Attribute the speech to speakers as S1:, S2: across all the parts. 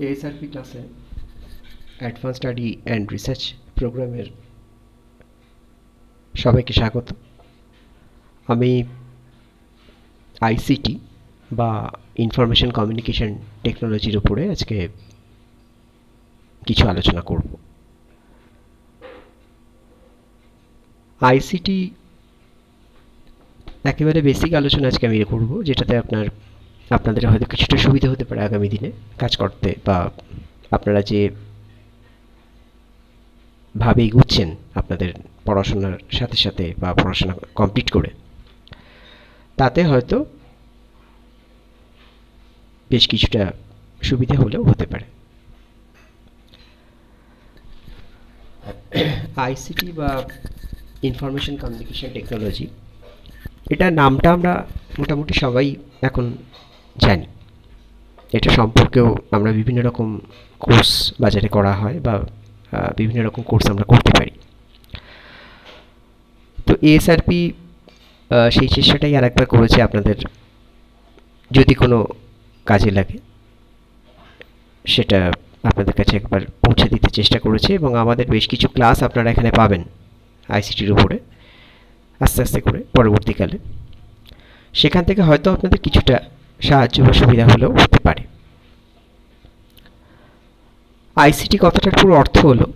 S1: এএসআরপি ক্লাসে advance study and research প্রোগ্রামের সবাইকে স্বাগত। আমি আইসিটি বা ইনফরমেশন কমিউনিকেশন টেকনোলজির উপরে আজকে কিছু আলোচনা করব। আইসিটি একেবারে বেসিক আলোচনা আজকে আমি করব, যেটাতে আপনাদের হয়তো কিছুটা সুবিধা হতে পারে আগামী দিনে কাজ করতে, বা আপনারা যে ভাবে এগুচ্ছেন আপনাদের পড়াশোনার সাথে সাথে বা পড়াশোনা কমপ্লিট করে, তাতে হয়তো বেশ কিছুটা সুবিধা হলেও হতে পারে। আইসিটি বা ইনফরমেশন কমিউনিকেশন টেকনোলজি, এটা নামটা আমরা মোটামুটি সবাই এখন জানি। এটা সম্পর্কেও আমরা বিভিন্ন রকম কোর্স বাজারে করা হয়, বা বিভিন্ন রকম কোর্স আমরা করতে পারি। তো এএসআরপি সেই চেষ্টাটাই আর একবার করেছে আপনাদের যদি কোনো কাজে লাগে সেটা আপনাদের কাছে একবার পৌঁছে দিতে চেষ্টা করেছে, এবং আমাদের বেশ কিছু ক্লাস আপনারা এখানে পাবেন আইসিটির উপরে আস্তে আস্তে করে পরবর্তীকালে। সেখান থেকে হয়তো আপনাদের কিছুটা সাহায্য বা সুবিধা হলেও হতে পারে। আইসিটি কথাটার পুরো অর্থ হলো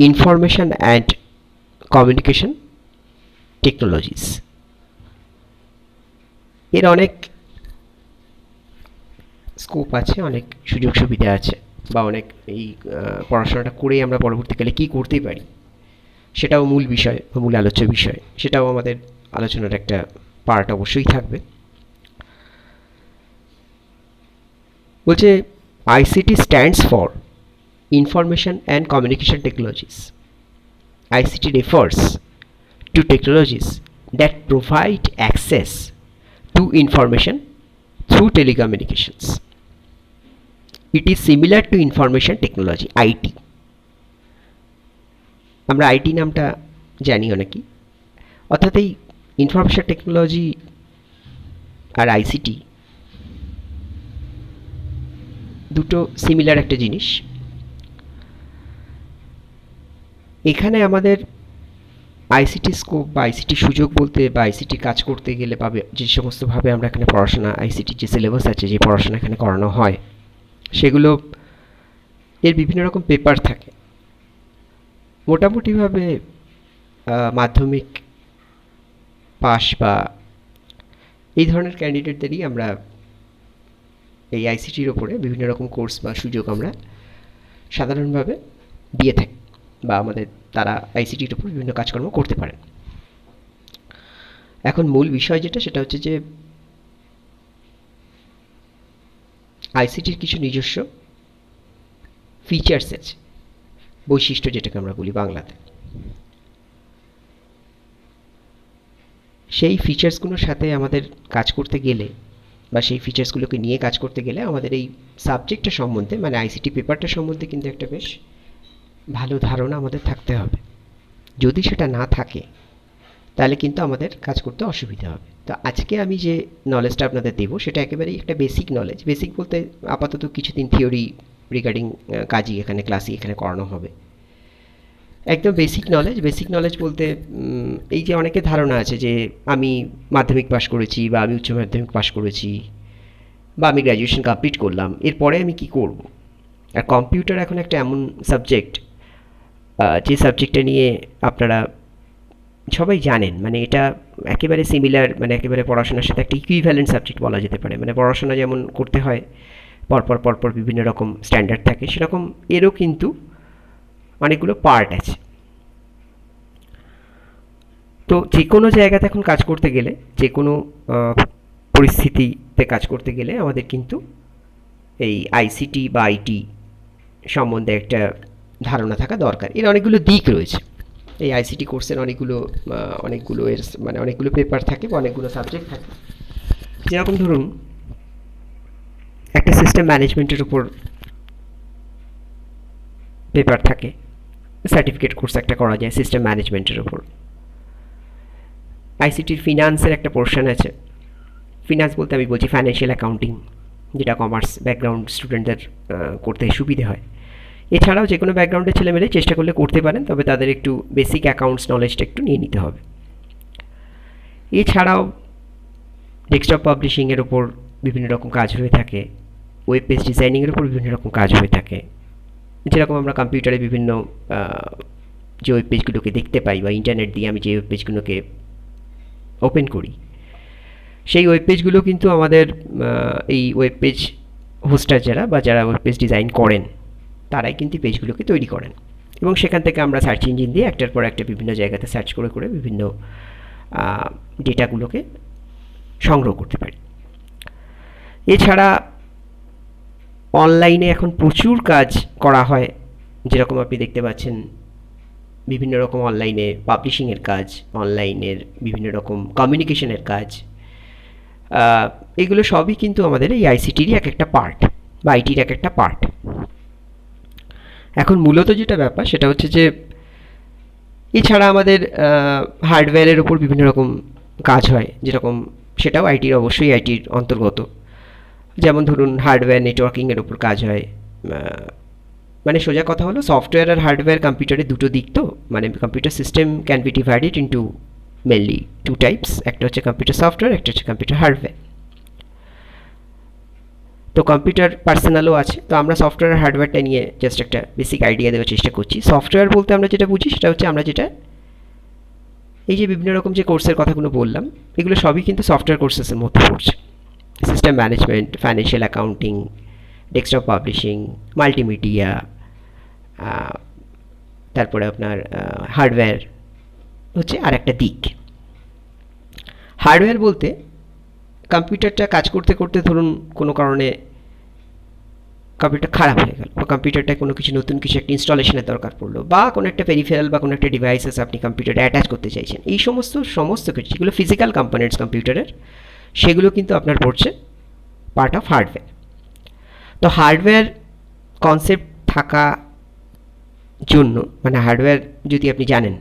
S1: ইনফরমেশন অ্যান্ড কমিউনিকেশন টেকনোলজিস। এর অনেক স্কোপ আছে, অনেক সুযোগ সুবিধা আছে, বা অনেক এই পড়াশোনাটা করেই আমরা পরবর্তীকালে কী করতেই পারি সেটাও মূল বিষয় বা মূল আলোচ্য বিষয়, সেটাও আমাদের আলোচনার একটা পার্ট অবশ্যই থাকবে। বলছে ICT stands for information and communication technologies. ICT refers to technologies that provide access to information through telecommunications. It is similar to information technology, IT. আমরা আইটি নামটা জানি অনেকেই, অর্থাৎ এই ইনফরমেশন টেকনোলজি আর আইসিটি দুটো সিমিলার একটা জিনিস। এখানে আমাদের আইসিটি স্কোপ বা আইসিটি সুযোগ বলতে, বা আইসিটি কাজ করতে গেলে পাবে যে সমস্তভাবে আমরা এখানে পড়াশোনা, আইসিটির যে সিলেবাস আছে, যে পড়াশোনা এখানে করানো হয়, সেগুলো এর বিভিন্ন রকম পেপার থাকে। মোটামুটিভাবে মাধ্যমিক পাস বা এই ধরনের ক্যান্ডিডেটদেরই আমরা এই আইসিটির ওপরে বিভিন্ন রকম কোর্স বা সুযোগ আমরা সাধারণভাবে দিয়ে থাকি, বা আমাদের তারা আইসিটির উপর বিভিন্ন কাজকর্ম করতে পারেন। এখন মূল বিষয় যেটা, সেটা হচ্ছে যে আইসিটির কিছু নিজস্ব ফিচার্স আছে, বৈশিষ্ট্য যেটাকে আমরা বলি বাংলাতে। সেই ফিচার্সগুলোর সাথে আমাদের কাজ করতে গেলে, বা সেই ফিচার্সগুলোকে নিয়ে কাজ করতে গেলে আমাদের এই সাবজেক্টটা সম্বন্ধে, মানে আইসিটি পেপারটা সম্বন্ধে কিন্তু একটা বেশ ভালো ধারণা আমাদের থাকতে হবে। যদি সেটা না থাকে তাহলে কিন্তু আমাদের কাজ করতে অসুবিধা হবে। তো আজকে আমি যে নলেজটা আপনাদের দেবো সেটা একেবারেই একটা বেসিক নলেজ। বেসিক বলতে আপাতত কিছুদিন থিওরি রিগার্ডিং কাজই এখানে ক্লাসই এখানে করানো হবে। একদম বেসিক নলেজ। বেসিক নলেজ বলতে এই যে অনেকের ধারণা আছে যে আমি মাধ্যমিক পাশ করেছি, বা আমি উচ্চ মাধ্যমিক পাশ করেছি, বা আমি গ্র্যাজুয়েশন কমপ্লিট করলাম, এরপরে আমি কি করব। আর কম্পিউটার এখন একটা এমন সাবজেক্ট, যে সাবজেক্টটা নিয়ে আপনারা সবাই জানেন, মানে এটা একেবারে সিমিলার, মানে একেবারে পড়াশোনার সাথে একটা ইকুইভ্যালেন্ট সাবজেক্ট বলা যেতে পারে। মানে পড়াশোনা যেমন করতে হয় পরপর পরপর বিভিন্ন রকম স্ট্যান্ডার্ড থাকে, সেরকম এরও কিন্তু অনেকগুলো পার্ট আছে। তো যে কোনো জায়গাতে এখন কাজ করতে গেলে, যে কোনো পরিস্থিতিতে কাজ করতে গেলে আমাদের কিন্তু এই আইসিটি বা আইটি সম্বন্ধে একটা ধারণা থাকা দরকার। এর অনেকগুলো দিক রয়েছে। এই আইসিটি কোর্সের অনেকগুলো এর মানে অনেকগুলো পেপার থাকে বা অনেকগুলো সাবজেক্ট থাকে। যেরকম ধরুন একটা সিস্টেম ম্যানেজমেন্টের উপর পেপার থাকে, সার্টিফিকেট কোর্স একটা করা যায় সিস্টেম ম্যানেজমেন্টের উপর। আইসিটির ফিনান্সের একটা পোর্শন আছে। ফিনান্স বলতে আমি বলছি ফাইন্যান্সিয়াল অ্যাকাউন্টিং, যেটা কমার্স ব্যাকগ্রাউন্ড স্টুডেন্টদের করতে সুবিধে হয়। এছাড়াও যে কোনো ব্যাকগ্রাউন্ডের ছেলেমেয়েরাই চেষ্টা করলে করতে পারেন, তবে তাদের একটু বেসিক অ্যাকাউন্টস নলেজটা একটু নিয়ে নিতে হবে। এছাড়াও ডেস্কটপ পাবলিশিংয়ের ওপর বিভিন্ন রকম কাজ হয়ে থাকে, ওয়েব পেজ ডিজাইনিংয়ের ওপর বিভিন্ন রকম কাজ হয়ে থাকে। যেরকম আমরা কম্পিউটারে বিভিন্ন যে ওয়েব পেজগুলোকে দেখতে পাই বা ইন্টারনেট দিয়ে আমি যে ওয়েব পেজগুলোকে ওপেন করি, সেই ওয়েব পেজগুলো কিন্তু আমাদের এই ওয়েব পেজ হোস্টার যারা ওয়েব পেজ ডিজাইন করেন তারাই কিন্তু পেজগুলোকে তৈরি করেন, এবং সেখান থেকে আমরা সার্চ ইঞ্জিন দিয়ে একটার পর একটা বিভিন্ন জায়গাতে সার্চ করে করে বিভিন্ন ডেটাগুলোকে সংগ্রহ করতে পারি। এছাড়া অনলাইনে এখন প্রচুর কাজ করা হয়, যেরকম আপনি দেখতে পাচ্ছেন বিভিন্ন রকম অনলাইনে পাবলিশিংয়ের কাজ, অনলাইনের বিভিন্ন রকম কমিউনিকেশনের কাজ, এগুলো সবই কিন্তু আমাদের এই আইসিটিরই এক একটা পার্ট বা আইটির এক একটা পার্ট। এখন মূলত যেটা ব্যাপার সেটা হচ্ছে যে এছাড়া আমাদের হার্ডওয়্যারের ওপর বিভিন্ন রকম কাজ হয়, যেরকম সেটাও আইটির অবশ্যই আইটির অন্তর্গত। যেমন ধরুন হার্ডওয়্যার নেটওয়ার্কিংয়ের ওপর কাজ হয়, মানে সোজা কথা হলো সফটওয়্যার আর হার্ডওয়্যার কম্পিউটারের দুটো দিক, তো মানে computer system can be divided into mainly two types, একটা হচ্ছে কম্পিউটার সফটওয়্যার, একটা হচ্ছে কম্পিউটার হার্ডওয়্যার। তো কম্পিউটার পার্সোনালও আছে, তো আমরা সফটওয়্যার আর হার্ডওয়্যারটা নিয়ে জাস্ট একটা বেসিক আইডিয়া দেওয়ার চেষ্টা করছি। সফটওয়্যার বলতে আমরা যেটা বুঝি সেটা হচ্ছে আমরা যেটা এই যে বিভিন্ন রকম যে কোর্সের কথাগুলো বললাম, এগুলো সবই কিন্তু সফটওয়্যার কোর্সেসের মধ্যে পড়ছে। System management, financial accounting, desktop publishing, multimedia, তারপরে আপনার হার্ডওয়্যার হচ্ছে আর একটা দিক। হার্ডওয়্যার বলতে কম্পিউটারটা কাজ করতে করতে ধরুন কোনো কারণে কম্পিউটার খারাপ হয়ে গেল, বা কম্পিউটারটায় কোনো কিছু নতুন কিছু একটা ইনস্টলেশনের দরকার পড়লো, বা কোনো একটা পেরিফেরাল বা কোনো একটা ডিভাইসেস আপনি কম্পিউটারে অ্যাটাচ করতে চাইছেন, এই সমস্ত কিছু যেগুলো ফিজিক্যাল কম্পোনেন্টস কম্পিউটারের, সেগুলো কিন্তু আপনার পড়ছে পার্ট অফ হার্ডওয়্যার। তো হার্ডওয়্যার কনসেপ্ট থাকা জন্য, মানে হার্ডওয়্যার যদি আপনি জানেন,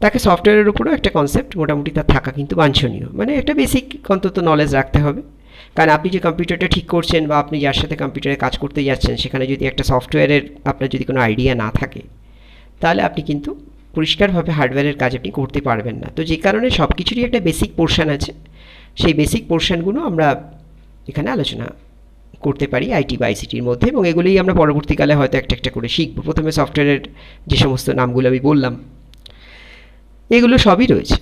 S1: তাকে সফটওয়্যারের উপরেও একটা কনসেপ্ট মোটামুটি তার থাকা কিন্তু বাঞ্ছনীয়, মানে একটা বেসিক অন্তত নলেজ রাখতে হবে। কারণ আপনি যে কম্পিউটারটা ঠিক করছেন বা আপনি যার সাথে কম্পিউটারে কাজ করতে যাচ্ছেন, সেখানে যদি একটা সফটওয়্যারের আপনার যদি কোনো আইডিয়া না থাকে, তাহলে আপনি কিন্তু পরিষ্কারভাবে হার্ডওয়্যারের কাজ আপনি করতে পারবেন না। তো যে কারণে সব কিছুরই একটা বেসিক পোর্শন আছে, সেই বেসিক পোর্শনগুলো আমরা এখানে আলোচনা করতে পারি আইটি বা আইসিটির মধ্যে, এবং এগুলোই আমরা পরবর্তীকালে হয়তো একটা একটা করে শিখব। প্রথমে সফটওয়্যারের যে সমস্ত নামগুলো আমি বললাম, এগুলো সবই রয়েছে।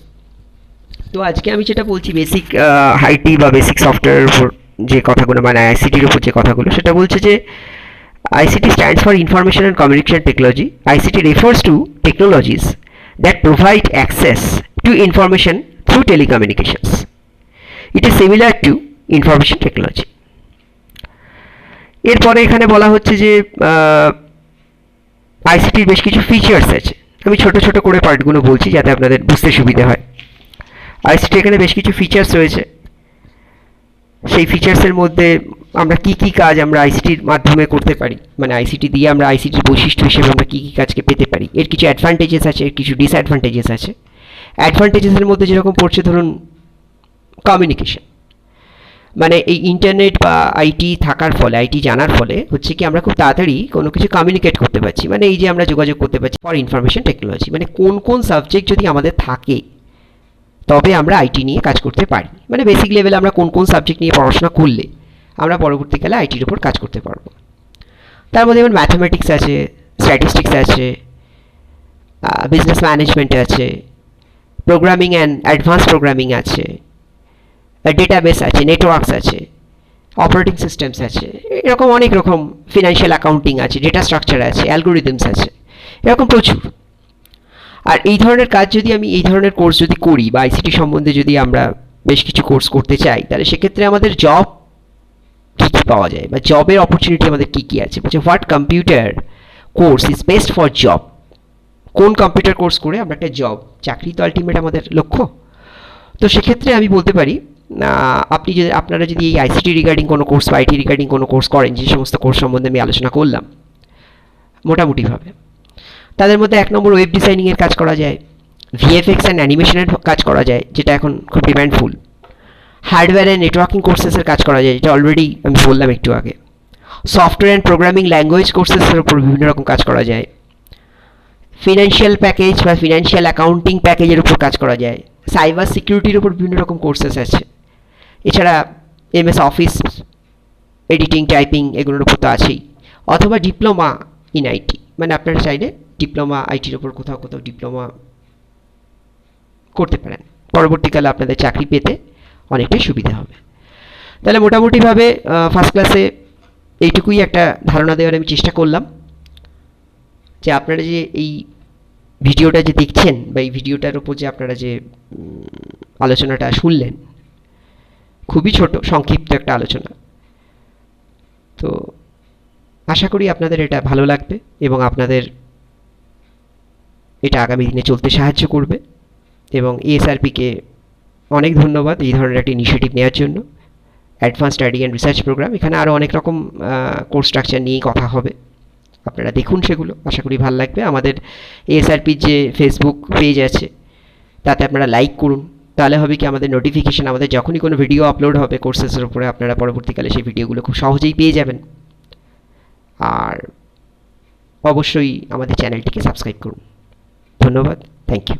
S1: তো আজকে আমি যেটা বলছি বেসিক আইটি বা বেসিক সফটওয়্যারের উপর যে কথাগুলো, মানে আইসিটির উপর যে কথাগুলো, সেটা বলছে যে ICT stands for Information and Communication Technology. ICT refers to technologies that provide access to information through telecommunications. It is similar to information technology. এরপরে এখানে বলা হচ্ছে যে আইসিটির বেশ কিছু ফিচার্স আছে। আমি ছোট ছোট করে পার্টগুলো বলছি যাতে আপনাদের বুঝতে সুবিধা হয়। আইসিটি এখানে বেশ কিছু ফিচার্স রয়েছে, সেই ফিচার্সের মধ্যে আমরা কি কি কাজ আমরা আইসিটির মাধ্যমে করতে পারি, মানে আইসিটি দিয়ে আমরা আইসিটির বৈশিষ্ট্য হিসেবে আমরা কি কি কাজকে পেতে পারি, এর কিছু অ্যাডভান্টেজেস আছে, এর কিছু ডিসঅ্যাডভান্টেজেস আছে। অ্যাডভান্টেজেসের মধ্যে যেরকম পড়ছে ধরুন কমিউনিকেশন, মানে এই ইন্টারনেট বা আইটি থাকার ফলে, আইটি জানার ফলে হচ্ছে কি আমরা খুব তাড়াতাড়ি কোনো কিছু কমিউনিকেট করতে পারছি, মানে এই যে আমরা যোগাযোগ করতে পারছি ফর ইনফরমেশন টেকনোলজি, মানে কোন কোন সাবজেক্ট যদি আমাদের থাকে তবে আমরা আইটি নিয়ে কাজ করতে পারি, মানে বেসিক লেভেলে আমরা কোন কোন সাবজেক্ট নিয়ে পড়াশোনা করলে আমরা পরবর্তীকালে আইটির উপর কাজ করতে পারবো। তার মধ্যে যেমন ম্যাথামেটিক্স আছে, স্ট্যাটিস্টিক্স আছে, বিজনেস ম্যানেজমেন্ট আছে, প্রোগ্রামিং অ্যান্ড অ্যাডভান্স প্রোগ্রামিং আছে, ডেটাবেস আছে, নেটওয়ার্কস আছে, অপারেটিং সিস্টেমস আছে, এরকম অনেক রকম, ফিনান্সিয়াল অ্যাকাউন্টিং আছে, ডেটা স্ট্রাকচার আছে, অ্যালগোরিদমস আছে, এরকম প্রচুর। আর এই ধরনের কাজ যদি আমি, এই ধরনের কোর্স যদি করি বা আইসিটি সম্বন্ধে যদি আমরা বেশ কিছু কোর্স করতে চাই, তাহলে সেক্ষেত্রে আমাদের জব কী কী পাওয়া যায় বা জবের অপরচুনিটি আমাদের কী কী আছে। বলছে what computer course is best for job, কোন কম্পিউটার কোর্স করে আমরা একটা জব, চাকরি তো আলটিমেট আমাদের লক্ষ্য। তো সেক্ষেত্রে আমি বলতে পারি আপনি যদি, আপনারা যদি এই আইসিটি রিগার্ডিং কোনো কোর্স বা আইটি রিগার্ডিং কোনো কোর্স করেন, যে সমস্ত কোর্স সম্বন্ধে আমি আলোচনা করলাম মোটামুটিভাবে, তাদের মধ্যে 1 নম্বর ওয়েব ডিজাইনিংয়ের কাজ করা যায়, ভিএফএক্স অ্যান্ড অ্যানিমেশনের কাজ করা যায়, যেটা এখন খুব ডিম্যান্ডফুল। হার্ডওয়্যার অ্যান্ড নেটওয়ার্কিং কোর্সেসের কাজ করা যায়, যেটা অলরেডি আমি বললাম একটু আগে। সফটওয়্যার অ্যান্ড প্রোগ্রামিং ল্যাঙ্গুয়েজ কোর্সেসের উপর বিভিন্ন রকম কাজ করা যায়। ফিনান্সিয়াল প্যাকেজ বা ফিনান্সিয়াল অ্যাকাউন্টিং প্যাকেজের উপর কাজ করা যায়। সাইবার সিকিউরিটির উপর বিভিন্ন রকম কোর্সেস আছে। এছাড়া এমএস অফিস, এডিটিং, টাইপিং এগুলোর উপর তো আছেই। অথবা ডিপ্লোমা ইন আইটি, মানে আপনারা চাইলে ডিপ্লোমা আইটির উপর কোথাও কোথাও ডিপ্লোমা করতে পারেন, পরবর্তীকালে আপনাদের চাকরি পেতে অনেকটাই সুবিধা হবে। তাহলে মোটামুটিভাবে ফার্স্ট ক্লাসে এইটুকুই একটা ধারণা দেওয়ার আমি চেষ্টা করলাম, যে আপনারা যে এই ভিডিওটা যে দেখছেন বা এই ভিডিওটার উপর যে আপনারা যে আলোচনাটা শুনলেন, খুবই ছোট সংক্ষিপ্ত একটা আলোচনা, তো আশা করি আপনাদের এটা ভালো লাগবে এবং আপনাদের এটা আগামী দিনে চলতে সাহায্য করবে। এবং এএসআরপিকে অনেক ধন্যবাদ এই ধরনের একটা ইনিশিয়েটিভ নেওয়ার জন্য। Advance study and research programme, এখানে আরও অনেক রকম কোর্স স্ট্রাকচার নিয়েই কথা হবে, আপনারা দেখুন সেগুলো, আশা করি ভালো লাগবে। আমাদের এএসআরপির যে ফেসবুক পেজ আছে তাতে আপনারা লাইক করুন, তাহলে হবে কি আমাদের নোটিফিকেশান, আমাদের যখনই কোনো ভিডিও আপলোড হবে কোর্সেসের উপরে, আপনারা পরবর্তীকালে সেই ভিডিওগুলো খুব সহজেই পেয়ে যাবেন। আর অবশ্যই আমাদের চ্যানেলটিকে সাবস্ক্রাইব করুন। ধন্যবাদ, থ্যাংক ইউ।